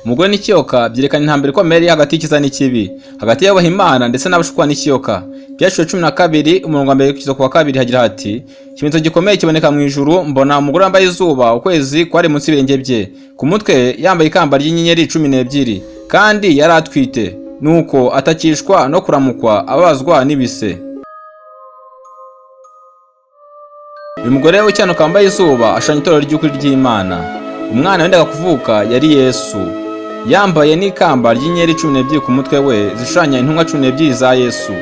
Umugore n'ikiyoka byerekana intambara ikomeye hagati y'icyiza n'ikibi, hagati y'abaha Imana ndetse n'abashukwa n'ikiyoka. Byashusho 12 umurongo wa 1 kugeza ku wa 2 hagira hati: ikimenyetso gikomeye kiboneka mu ijuru, mbona umugore wambaye izuba, ukwezi kwari munsi y'ibirenge bye, ku mutwe yambaye ikamba ry'inyenyeri 12, kandi yari atwite, nuko atakishwa no kuramukwa, ababazwa n'ibise. Uyu mugore w'icyanuka wambaye izuba ashushanya itorero ry'ukuri ry'Imana. Umwana wendaga kuvuka yari Yesu, yambaye n'ikamba ry'inyenyeri 12 ku mutwe we zishushanya intumwa 12 za Yesu.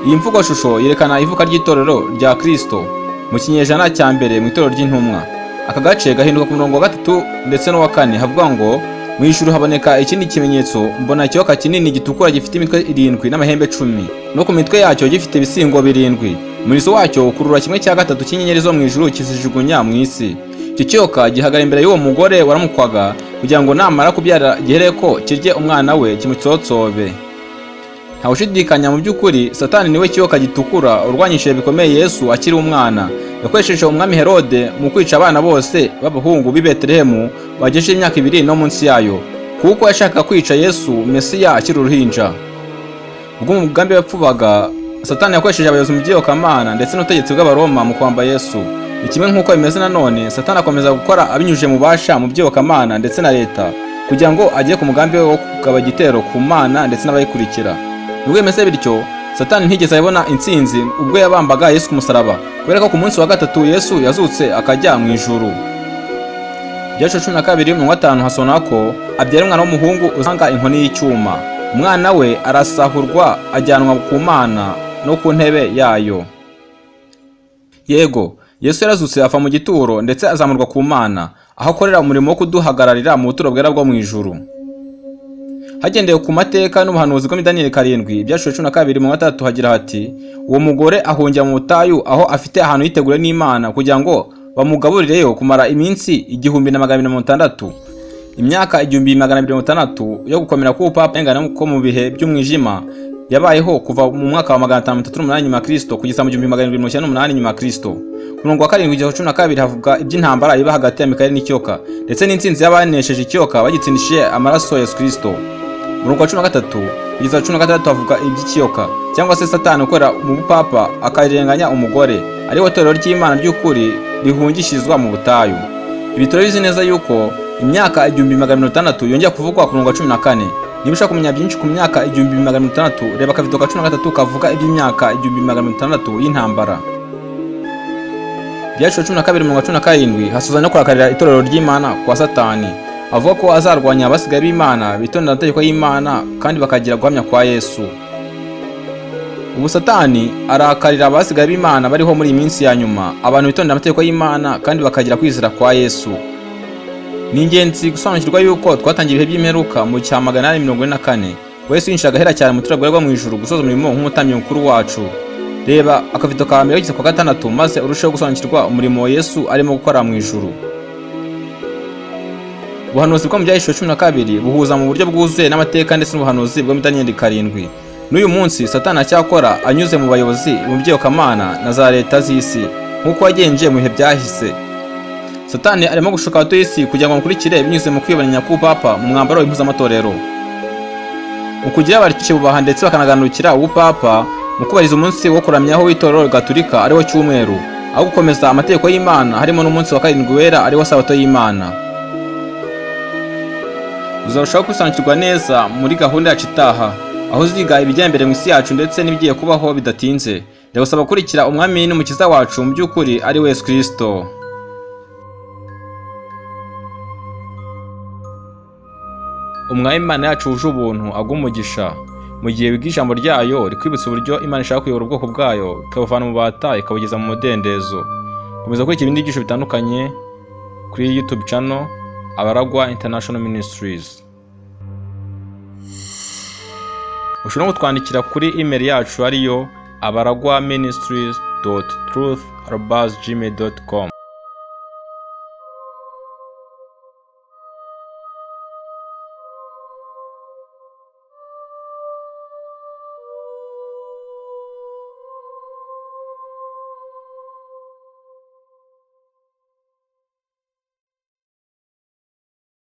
Iyi mvugo shusho yerekana ivuka ry'itorero rya Kristo mu kinyejana cya mbere mu itorero ry'intumwa. Aka gace gahinduka ku murongo wa 3 ndetse no wa 4 havuga ngo: mu ijuru haboneka ikindi kimenyetso, mbona ikiyoka kinini gitukura gifite imitwe 7 n'amahembe 10, no ku mitwe yacyo gifite ibisingo 7. Umurizo wacyo ukurura 1/3 cy'inyenyeri zo mu ijuru kizijugunya mu isi. Icyo kiyoka gihagara imbere y'uwo mugore waramukwaga kugira ngo namara kubyara gihereko kirye umwana we kimutsotsobe. Nta ushidikanya mu by'ukuri Satani niwe kiyoka gitukura urwanyishije bikomeye Yesu akiri umwana. Yakoresheje umwami Herode mu kwica abana bose b'abahungu b'i Betelehemu bagejeje imyaka 2 no munsi yayo, kuko yashaka kwica Yesu Mesiya akiri uruhinja. Ubwo umugambi wapfubaga, Satani yakoresheje abayobozi mu by'iyobokamana ndetse n'ubutegetsi bw'Abaroma mu kwamba Yesu. Kimwe nk'uko bimeze nanone, Satani akomeza gukora abinyujije mu basha mu by'iyobokamana ndetse na leta kugira ngo ajye ku mugambi we wo kugaba igitero ku Mana ndetse n'abayikurikira. Nubwo bimeze bityo, Satani ntigeze abona intsinzi ubwo yabambaga Yesu ku musaraba, kubera ko ku munsi wa 3 Yesu yazutse akajya mu ijuru. Byashusho 12 mu 5 hasona ko abyara umwana w'umuhungu uzanga inkoni y'icyuma. Umwana we arasahurwa ajyanwa ku Mana no ku ntebe yayo. Yego, Yesu yarazutse ava mu gituro ndetse azamurwa ku Mana, aho akorera umurimo wo kuduhagararira mu buturo bwera bwo mu ijuru. Hagendewe ku mateka n'ubuhanuzi bwo muri Daniel 7, byashusho 12 mu 3 hagira hati: uwo mugore ahungira mu butayu aho afite ahantu yiteguriwe n'Imana kugira ngo bamugaburireyo kumara iminsi 1260, imyaka 1260 yo gukomera k'ubupapa engana ko mu bihe by'umwijima yabayeho kuva mu mwaka wa 538 nyuma ya Kristo kugeza mu 1798 nyuma ya Kristo. Ku murongo wa 7 kugeza 12 havuga iby'intambara iba hagati ya Mikayeli n'ikiyoka ndetse n'intsinzi y'abanesheje ikiyoka bagitsindishije amaraso ya Yesu Kristo. Murongo wa 13 kugeza 16 havuga iby'ikiyoka cyangwa se Satani ukora mu bupapa akarenganya umugore ari we torero ry'Imana ry'ukuri rihungishirizwa mu butayu. Ibitoro bizi neza yuko imyaka 1600 yongera kuvugwa ku murongo wa 14. Niba ushaka kumenya byinshi ku myaka 1600, reba akavido ka 13 kavuga iby'imyaka 1600 y'intambara. Byashusho 12 mu 17 hasoza no kurakarira itorero ry'Imana kwa Satani, avuga ko azarwanya abasigaye b'Imana bitondera amategeko y'Imana kandi bakagira guhamya kwa Yesu. Ubu Satani arakarira abasigaye b'Imana bariho muri iminsi ya nyuma, abantu bitondera amategeko y'Imana kandi bakagira kwizera kwa Yesu. Ni ingenzi gusobanukirwa yuko twatangiye ibihe by'imperuka mu cya 844. Yesu yinjiraga ahera cyane mu turagwa rwo mu ijuru gusoza umurimo nk'umutambyi mukuru wacu. Reba akavido ka 1 kugeza ku 6 maze urusheho gusobanukirwa umurimo Yesu arimo gukora mu ijuru. Ubuhanuzi bwo mu byahishwe 12 buhuza mu buryo bwuzuye n'amateka ndetse n'ubuhanuzi bwo muri Daniel 7. N'uyu munsi Satani acyakora anyuze mu bayobozi mu by'iyobokamana na za leta z'isi nk'uko yagenje mu bihe byahise. Satani arimo gushuka abatuye isi kugira ngo mukurikire binyuze mu kwibonanya k'ubupapa mu mwambaro w'impuzamatorero, mu kugira abarikishe bubaha ndetse bakanaganukira ubupapa mu kubariza umunsi wo kuramyaho w'itorero Gatolika ariwo cyumweru, aho gukomeza amategeko y'Imana harimo n'umunsi wa 7 wera ariwo sabato y'Imana. Uzarushaho kwisobanukirwa neza muri gahunda yacu itaha, aho uziga ibijyanye imbere mu isi yacu ndetse n'ibigiye kubaho bidatinze. Ndagusaba gukurikira umwami n'umukiza wacu mu by'ukuri ari we Yesu Kristo. Umwami Imana yacu wuje ubuntu agumugisha mu gihe wiga ijambo ryayo rikwibutsa uburyo Imana ishaka kuyobora ubwoko bwayo ikabuvana mu bata ikabugeza mu mudendezo. Komeza kurikira ibindi byinshi bitandukanye kuri YouTube channel Abaragwa International Ministries. Ushobora kutwandikira kuri email yacu ariyo abaragwaministries.truth@gmail.com.